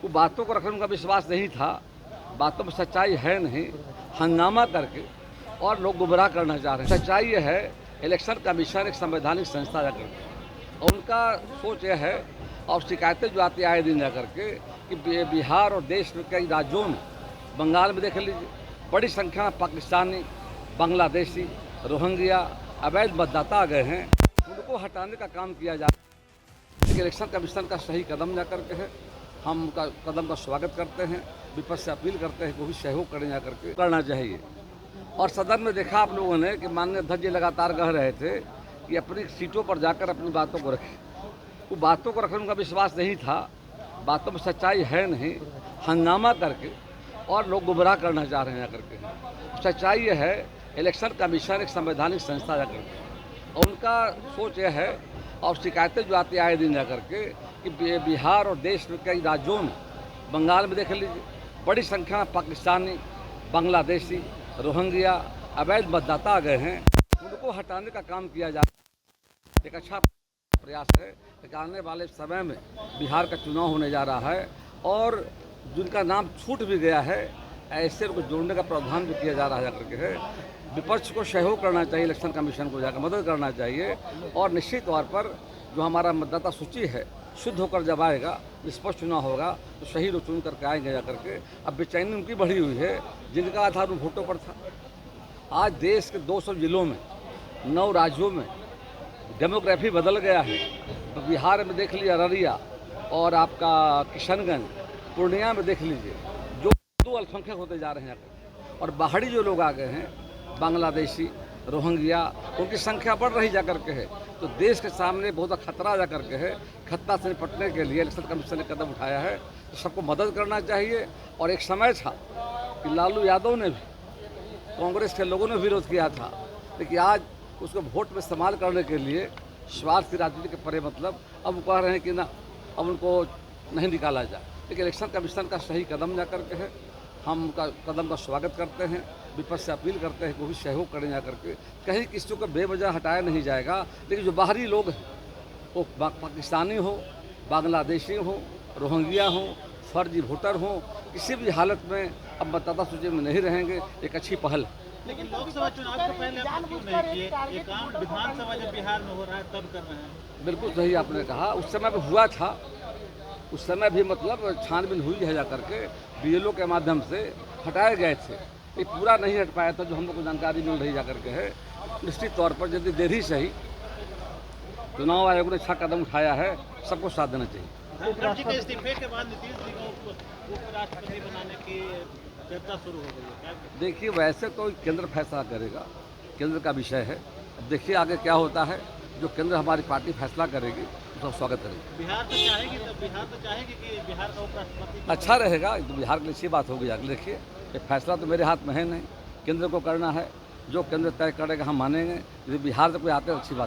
वो बातों को रखने में उनका विश्वास नहीं था, बातों में सच्चाई है नहीं, हंगामा करके और लोग गुमराह करना चाह रहे हैं। सच्चाई ये है, इलेक्शन कमीशन एक संवैधानिक संस्था जा करके, और उनका सोच यह है, और शिकायतें जो आती आए दिन जा करके कि बिहार और देश में कई राज्यों में, बंगाल में देख लीजिए, बड़ी संख्या में पाकिस्तानी, बांग्लादेशी, रोहिंग्या अवैध मतदाता आ गए हैं, उनको हटाने का काम किया जा रहा है। इलेक्शन कमीशन का सही कदम जा करके है, हम उनका कदम का स्वागत करते हैं, विपक्ष से अपील करते हैं कि वो भी सहयोग करें जा करके करना चाहिए। और सदन में देखा आप लोगों ने कि माननीय अध्यक्ष जी लगातार कह रहे थे कि अपनी सीटों पर जाकर अपनी बातों को रखें। वो बातों को रखने में उनका विश्वास नहीं था, बातों में सच्चाई है नहीं, हंगामा करके और लोग गुमराह करना चाह रहे हैं जा करके। सच्चाई ये है, इलेक्शन कमीशन एक संवैधानिक संस्था जा करके, और उनका सोच यह है, और शिकायतें जो आती आए दिन जा करके कि बिहार और देश में कई राज्यों में, बंगाल में देख लीजिए, बड़ी संख्या में पाकिस्तानी, बांग्लादेशी, रोहिंग्या अवैध मतदाता आ गए हैं, उनको हटाने का काम किया जा रहा है। एक अच्छा प्रयास है कि आने वाले समय में बिहार का चुनाव होने जा रहा है, और जिनका नाम छूट भी गया है ऐसे को जोड़ने का प्रावधान भी किया जा रहा है करके है। विपक्ष को सहयोग करना चाहिए, इलेक्शन कमीशन को जाकर मदद करना चाहिए, और निश्चित तौर पर जो हमारा मतदाता सूची है शुद्ध होकर जब आएगा, निष्पक्ष चुनाव होगा, तो सही लोग चुन करके आएंगे जा करके। अब बेचैनी उनकी बढ़ी हुई है जिनका आधार उन वोटों पर था। आज देश के 200 जिलों में, 9 राज्यों में डेमोग्राफी बदल गया है। तो बिहार में देख लीजिए अररिया, और आपका किशनगंज, पूर्णिया में देख लीजिए, जो दो अल्पसंख्यक होते जा रहे हैं, और बाहरी जो लोग आ गए हैं, बांग्लादेशी, रोहिंग्या, उनकी संख्या बढ़ रही जा करके है। तो देश के सामने बहुत खतरा जा करके है। खतरा से निपटने के लिए इलेक्शन कमीशन ने कदम उठाया है, तो सबको मदद करना चाहिए। और एक समय था कि लालू यादव ने भी, कांग्रेस के लोगों ने विरोध किया था, लेकिन आज उसको वोट में इस्तेमाल करने के लिए स्वार्थ की राजनीति के परे मतलब अब कह रहे हैं कि ना, अब उनको नहीं निकाला जाए। लेकिन इलेक्शन कमीशन का सही कदम जा करके है, हम उनका कदम का स्वागत करते हैं, विपक्ष से अपील करते हैं कि वो भी सहयोग करें जा करके। कहीं किसी को बेवजह हटाया नहीं जाएगा, लेकिन जो बाहरी लोग हैं, वो पाकिस्तानी हो, बांग्लादेशी हो, रोहिंग्या हो, फर्जी वोटर हो, किसी भी हालत में अब मतदाता सूची में नहीं रहेंगे। एक अच्छी पहल है। लेकिन लोकसभा चुनाव से पहले आप क्यों नहीं किए? ये काम विधानसभा जब बिहार में हो रहा है तब कर रहे हैं। बिल्कुल सही आपने कहा, उस समय भी हुआ था, उस समय भी मतलब छानबीन हुई है जा करके, बीएलओ के माध्यम से हटाए गए थे। ये पूरा नहीं हट पाया था, जो हम लोग को जानकारी मिल रही जा करके है। निश्चित तौर पर यदि देर ही सही, चुनाव आयोग ने अच्छा कदम उठाया है, सबको साथ देना चाहिए। धनखड़ जी के इस्तीफे के बाद नीतीश जी को उपराष्ट्रपति बनाने की चर्चा शुरू हो गई है। देखिए, वैसे तो केंद्र फैसला करेगा, केंद्र का विषय है। अब देखिए आगे क्या होता है। जो केंद्र हमारी पार्टी फैसला करेगी उसका स्वागत करेगी। बिहार तो चाहेगी कि बिहार का उपराष्ट्रपति अच्छा रहेगा, तो बिहार के लिए अच्छी बात होगी। आगे देखिए, ये फैसला तो मेरे हाथ में है नहीं, केंद्र को करना है। जो केंद्र तय करेगा हम मानेंगे। यदि बिहार से कोई आते हैं अच्छी बात।